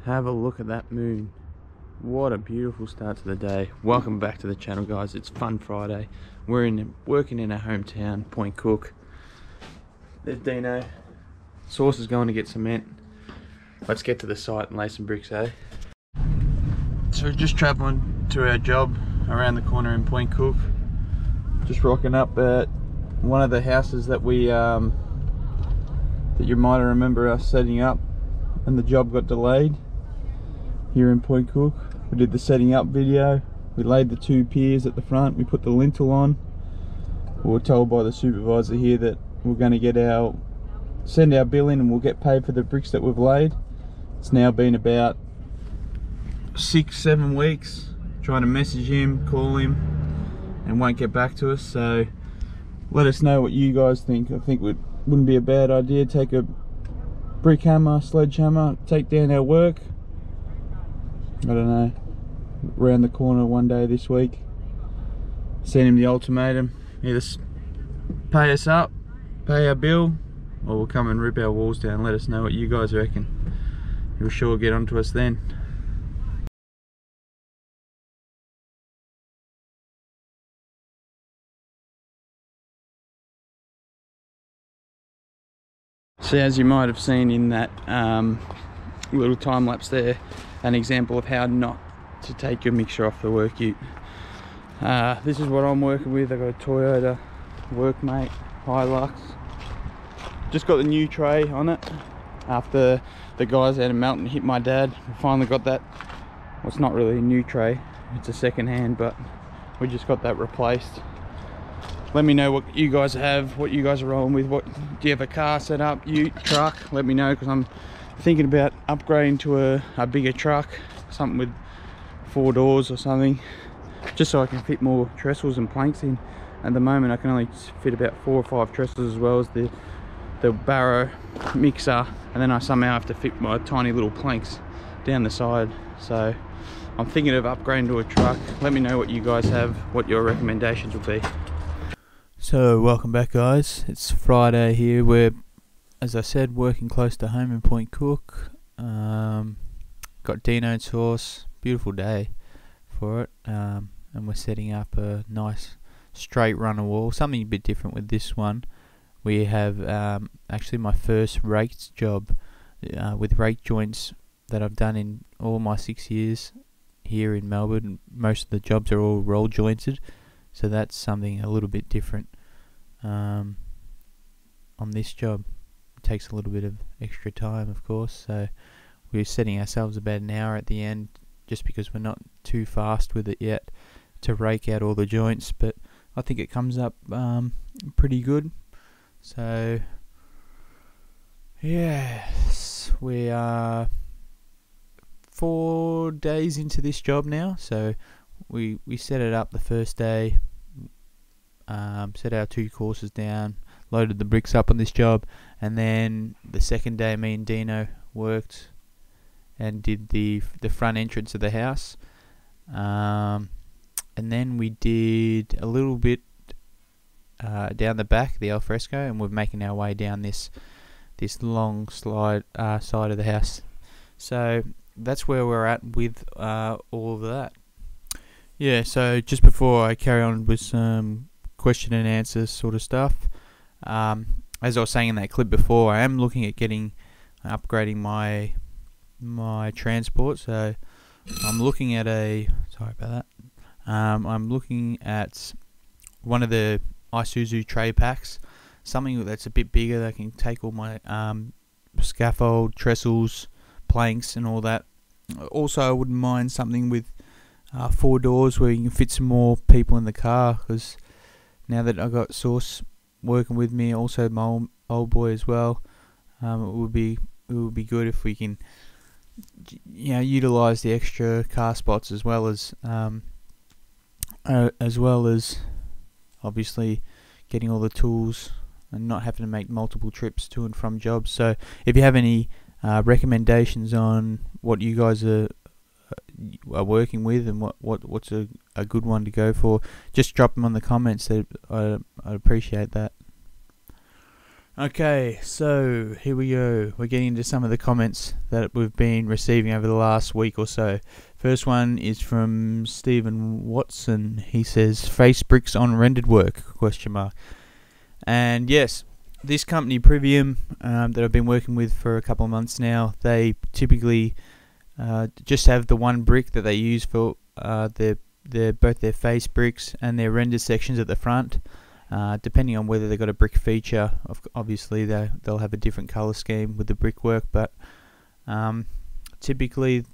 Have a look at that moon. What a beautiful start to the day. Welcome back to the channel, guys. It's Fun Friday. We're working in our hometown, Point Cook. There's Dino. Sauce is going to get cement. Let's get to the site and lay some bricks, eh? So we're just travelling to our job around the corner in Point Cook. Just rocking up at one of the houses that we that you might remember us setting up, and the job got delayed here in Point Cook. We did the setting up video. We laid the 2 piers at the front. We put the lintel on. We were told by the supervisor here that we're going to send our bill in and we'll get paid for the bricks that we've laid. It's now been about 6-7 weeks trying to message him, call him, and won't get back to us. So let us know what you guys think. I think it wouldn't be a bad idea. Take a brick hammer, sledgehammer, take down our work. I don't know, round the corner one day this week. Send him the ultimatum: either pay us up, pay our bill, or we'll come and rip our walls down. Let us know what you guys reckon. He'll sure get onto us then. So as you might have seen in that little time lapse there, an example of how not to take your mixture off the work ute. This is what I'm working with. I've got a Toyota Workmate Hilux. Just got the new tray on it after the guys out in Melton hit my dad. We finally got that. Well, it's not really a new tray, it's a second hand, but we just got that replaced. Let me know what you guys have, what you guys are rolling with. What do you have, a car set up, ute, truck? Let me know, because I'm thinking about upgrading to a bigger truck, something with 4 doors or something, just so I can fit more trestles and planks in. At the moment I can only fit about 4 or 5 trestles, as well as the barrow mixer, and then I somehow have to fit my tiny little planks down the side. So I'm thinking of upgrading to a truck. Let me know what you guys have, what your recommendations would be. So welcome back, guys. It's Friday here. We're, as I said, working close to home in Point Cook. Got Dino and Sauce. Beautiful day for it. And we're setting up a nice straight runner wall. Something a bit different with this one. We have actually my first raked job with rake joints that I've done in all my 6 years here in Melbourne. Most of the jobs are all roll jointed, so that's something a little bit different on this job. It takes a little bit of extra time, of course, so we're setting ourselves about an hour at the end, just because we're not too fast with it yet to rake out all the joints, but I think it comes up pretty good. So yes, we are 4 days into this job now. So we set it up the first day, set our 2 courses down, loaded the bricks up on this job, and then the second day me and Dino worked and did the front entrance of the house, and then we did a little bit down the back, the alfresco, and we're making our way down this long side of the house. So that's where we're at with all of that. Yeah, so just before I carry on with some question and answer sort of stuff, as I was saying in that clip before, I am looking at upgrading my transport. So I'm looking at I'm looking at one of the Isuzu tray packs, something that's a bit bigger that can take all my scaffold, trestles, planks and all that. Also, I wouldn't mind something with 4 doors where you can fit some more people in the car, because now that I've got Sauce working with me, also my old boy as well, it would be good if we can, utilize the extra car spots, as well as obviously getting all the tools and not having to make multiple trips to and from jobs. So if you have any recommendations on what you guys are working with and what's a good one to go for, just drop them on the comments. I'd appreciate that. Okay, so here we go. We're getting into some of the comments that we've been receiving over the last week or so. First one is from Stephen Watson. He says, "Face bricks on rendered work?" ? And yes, this company Privium that I've been working with for a couple of months now, they typically just have the one brick that they use for both their face bricks and their render sections at the front. Depending on whether they've got a brick feature, obviously they'll have a different colour scheme with the brickwork, but typically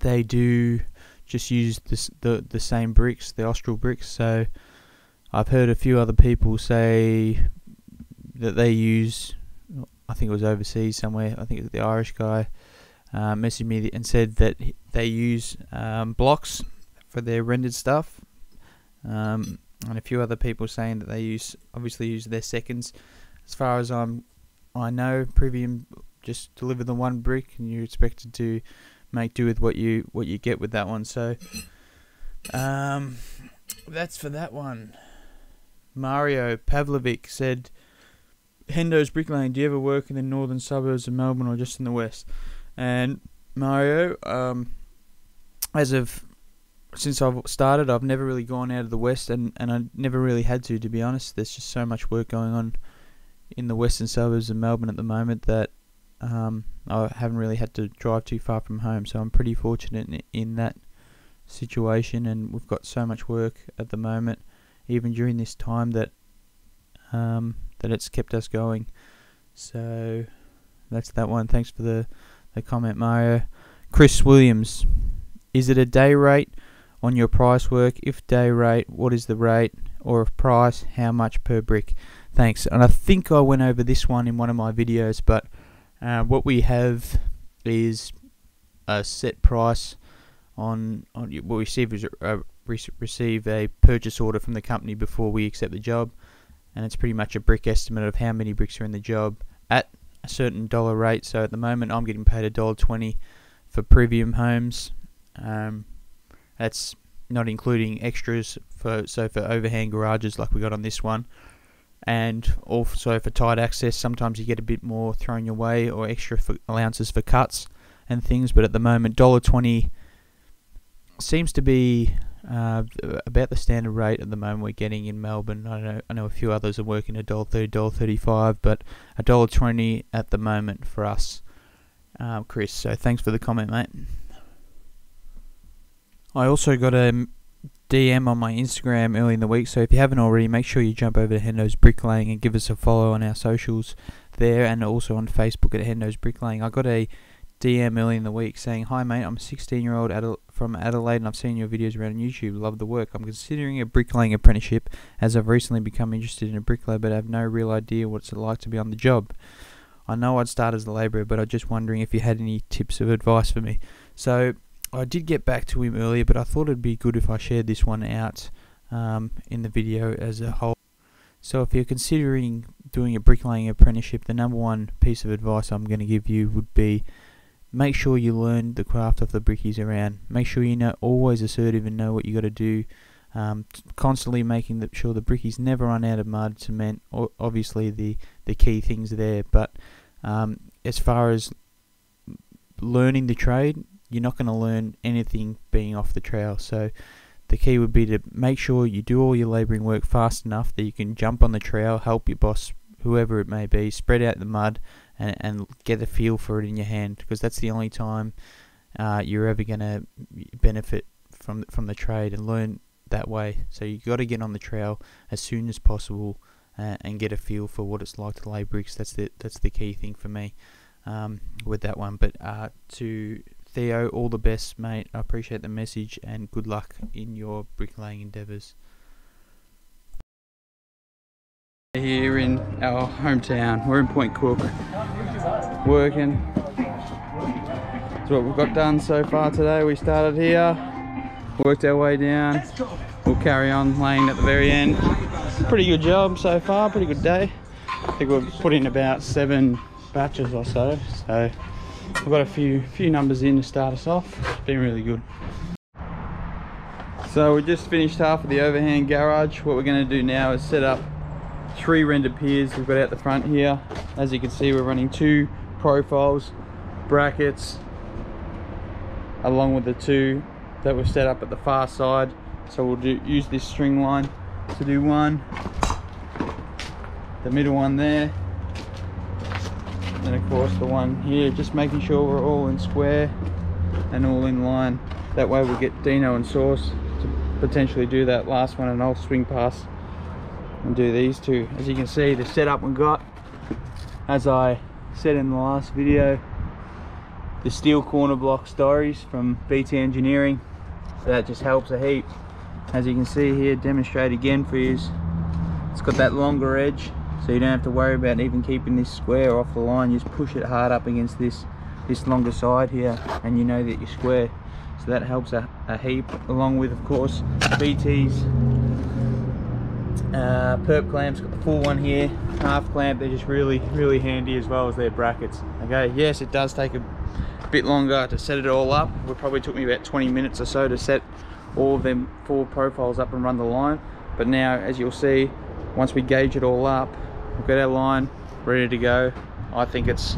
they do just use the same bricks, the Austral bricks. So I've heard a few other people say that they use, I think it was overseas somewhere, I think it was the Irish guy, messaged me and said that they use blocks for their rendered stuff. And a few other people saying that they obviously use their seconds. As far as I know, Privium just deliver the one brick, and you're expected to make do with what you get with that one. So that's for that one. Mario Pavlovic said, "Hendos Bricklaying, do you ever work in the northern suburbs of Melbourne or just in the west?" And Mario, since I've started, I've never really gone out of the west, and I never really had to be honest. There's just so much work going on in the western suburbs of Melbourne at the moment that I haven't really had to drive too far from home, so I'm pretty fortunate in that situation, and we've got so much work at the moment, even during this time, that it's kept us going. So that's that one. Thanks for the comment, Mario. Chris Williams, "Is it a day rate on your price work? If day rate, what is the rate? Or if price, how much per brick?" Thanks. And I think I went over this one in one of my videos, but what we have is a set price on what we receive a purchase order from the company before we accept the job, and it's pretty much a brick estimate of how many bricks are in the job at a certain dollar rate. So at the moment I'm getting paid $1.20 for Privium homes. That's not including extras for overhand garages like we got on this one, and also for tight access. Sometimes you get a bit more thrown your way, or extra for allowances for cuts and things. But at the moment, $1.20 seems to be about the standard rate at the moment we're getting in Melbourne. I know a few others are working $1.30, $1.35, but $1.20 at the moment for us, Chris. So thanks for the comment, mate. I also got a DM on my Instagram early in the week, so if you haven't already, make sure you jump over to Hendos Bricklaying and give us a follow on our socials there, and also on Facebook at Hendos Bricklaying. I got a DM early in the week saying, "Hi mate, I'm a 16-year-old from Adelaide, and I've seen your videos around on YouTube. Love the work. I'm considering a bricklaying apprenticeship, as I've recently become interested in a bricklayer, but I have no real idea what it's like to be on the job. I know I'd start as a labourer, but I'm just wondering if you had any tips of advice for me." So I did get back to him earlier, but I thought it'd be good if I shared this one out in the video as a whole. So if you're considering doing a bricklaying apprenticeship, the number one piece of advice I'm going to give you would be, make sure you learn the craft of the brickies around. Make sure you know, always assertive and know what you got to do. Constantly making sure the brickies never run out of mud, cement, or obviously the key things there. But as far as learning the trade, you're not going to learn anything being off the trowel. So the key would be to make sure you do all your labouring work fast enough that you can jump on the trowel, help your boss, whoever it may be, spread out the mud and get a feel for it in your hand, because that's the only time you're ever going to benefit from the trade and learn that way. So you got to get on the trowel as soon as possible and get a feel for what it's like to lay bricks. That's the key thing for me with that one. But to Theo, all the best, mate. I appreciate the message, and good luck in your bricklaying endeavours. Here in our hometown, we're in Point Cook, working. That's what we've got done so far today. We started here, worked our way down. We'll carry on laying at the very end. Pretty good job so far, pretty good day. I think we've put in about 7 batches or so. So we've got a few numbers in to start us off. It's been really good. So we just finished half of the overhand garage. What we're going to do now is set up 3 rendered piers we've got out the front here. As you can see, we're running 2 profiles, brackets, along with the 2 that were set up at the far side. So we'll use this string line to do one, the middle one there, and of course the one here, just making sure we're all in square and all in line. That way we'll get Dino and Sauce to potentially do that last one, and I'll swing past and do these 2. As you can see, the setup we got, as I said in the last video, the steel corner block stories from BT Engineering, so that just helps a heap. As you can see here, demonstrate again for you, it's got that longer edge, so you don't have to worry about even keeping this square off the line. You just push it hard up against this longer side here, and you know that you're square. So that helps a heap, along with, of course, BT's perp clamps. Got the full one here, half clamp. They're just really handy, as well as their brackets. Okay, yes, it does take a bit longer to set it all up. It probably took me about 20 minutes or so to set all of them 4 profiles up and run the line. But now, as you'll see, once we gauge it all up, we've got our line ready to go. I think it's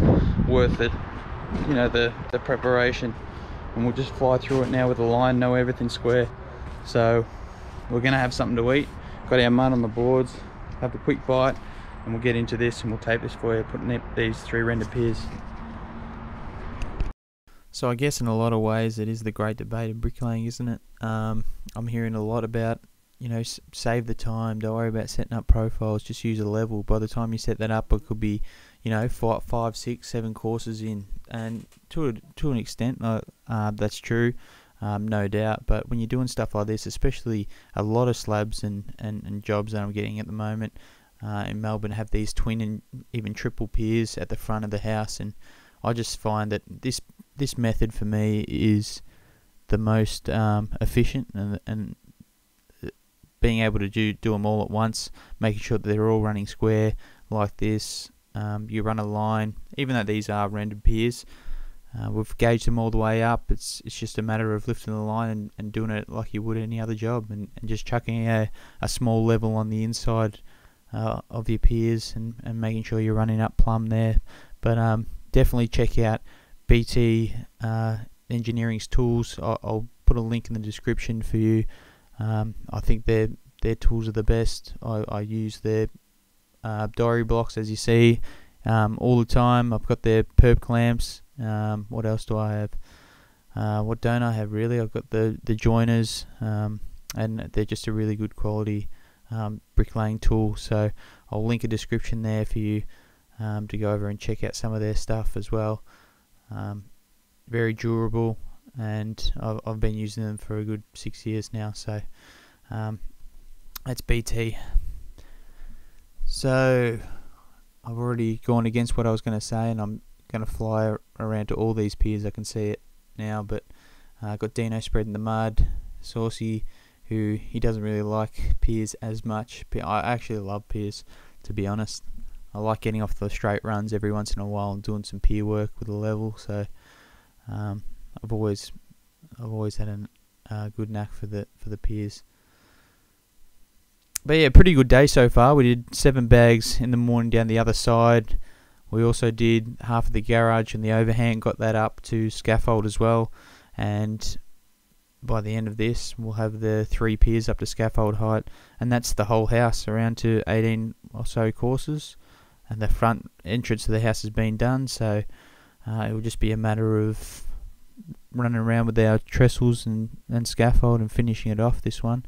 worth it, you know, the preparation. And we'll just fly through it now with the line, know everything's square. So we're gonna have something to eat. Got our mud on the boards, have a quick bite, and we'll get into this and we'll tape this for you, putting up these 3 rendered piers. So I guess in a lot of ways it is the great debate of bricklaying, isn't it? I'm hearing a lot about, you know, save the time, don't worry about setting up profiles, just use a level. By the time you set that up, it could be, you know, 5, 6, 7 courses in, and to an extent that's true, no doubt. But when you're doing stuff like this, especially a lot of slabs and jobs that I'm getting at the moment in Melbourne have these twin and even triple piers at the front of the house, and I just find that this method for me is the most efficient, and being able to do them all at once, making sure that they're all running square like this. You run a line, even though these are rendered piers, we've gauged them all the way up. It's just a matter of lifting the line and doing it like you would any other job, and just chucking a small level on the inside of your piers, and making sure you're running up plumb there. But definitely check out BT Engineering's tools. I'll put a link in the description for you. I think their tools are the best. I use their diary blocks, as you see, all the time. I've got their perp clamps. What else do I have? What don't I have really? I've got the joiners, and they're just a really good quality bricklaying tool. So I'll link a description there for you to go over and check out some of their stuff as well. Very durable, and I've been using them for a good 6 years now. So that's BT. So I've already gone against what I was going to say, and I'm going to fly around to all these piers. I can see it now, but I've got Dino spreading the mud, Saucy, who he doesn't really like piers as much. I actually love piers, to be honest. I like getting off the straight runs every once in a while and doing some pier work with a level. So I've always had a good knack for the piers. But yeah, pretty good day so far. We did 7 bags in the morning down the other side. We also did half of the garage and the overhang, got that up to scaffold as well. And by the end of this, we'll have the 3 piers up to scaffold height, and that's the whole house, around to 18 or so courses. And the front entrance to the house has been done, so it will just be a matter of running around with our trestles and scaffold and finishing it off, this one.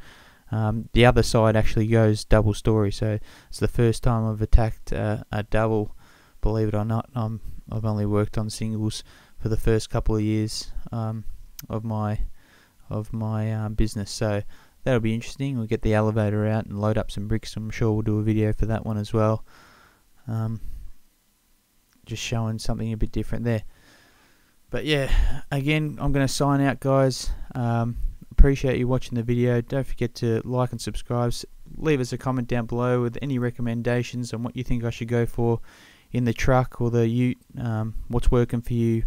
The other side actually goes double story, so it's the first time I've attacked a double. Believe it or not, I've only worked on singles for the first couple of years of my business, so that'll be interesting. We'll get the elevator out and load up some bricks. I'm sure we'll do a video for that one as well, just showing something a bit different there. But yeah, again, I'm going to sign out, guys. Appreciate you watching the video. Don't forget to like and subscribe. Leave us a comment down below with any recommendations on what you think I should go for in the truck or the ute, what's working for you.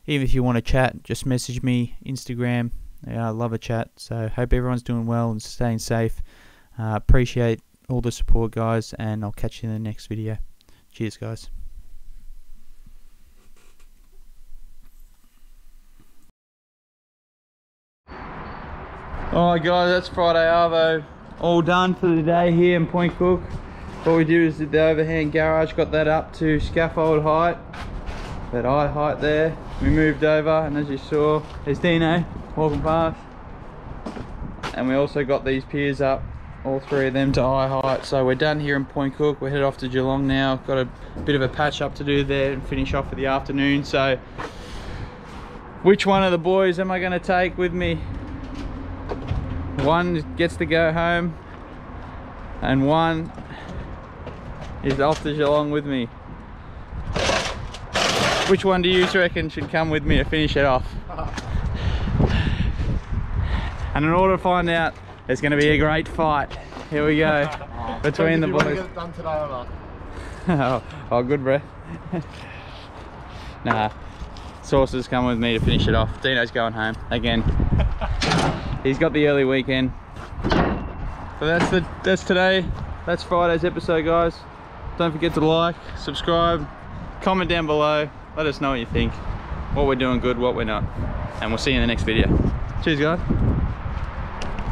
Even if you want to chat, just message me, Instagram. I love a chat. So hope everyone's doing well and staying safe. Appreciate all the support, guys, and I'll catch you in the next video. Cheers, guys. Alright guys, that's Friday Arvo all done for the day here in Point Cook. What we did is did the overhand garage, got that up to scaffold height, that eye height there. We moved over, and as you saw, there's Dino walking past. And we also got these piers up, all three of them to eye height. So we're done here in Point Cook. We're headed off to Geelong now. Got a bit of a patch up to do there and finish off for the afternoon. So which one of the boys am I going to take with me? One gets to go home and one is off to Geelong with me. Which one do you reckon should come with me to finish it off? And in order to find out, there's going to be a great fight. Here we go. Between the boys. Get it done today or not? Oh, good breath. Nah, Saucer's come with me to finish it off. Dino's going home again. He's got the early weekend. So that's today. That's Friday's episode, guys. Don't forget to like, subscribe, comment down below. Let us know what you think. What we're doing good, what we're not. And we'll see you in the next video. Cheers, guys.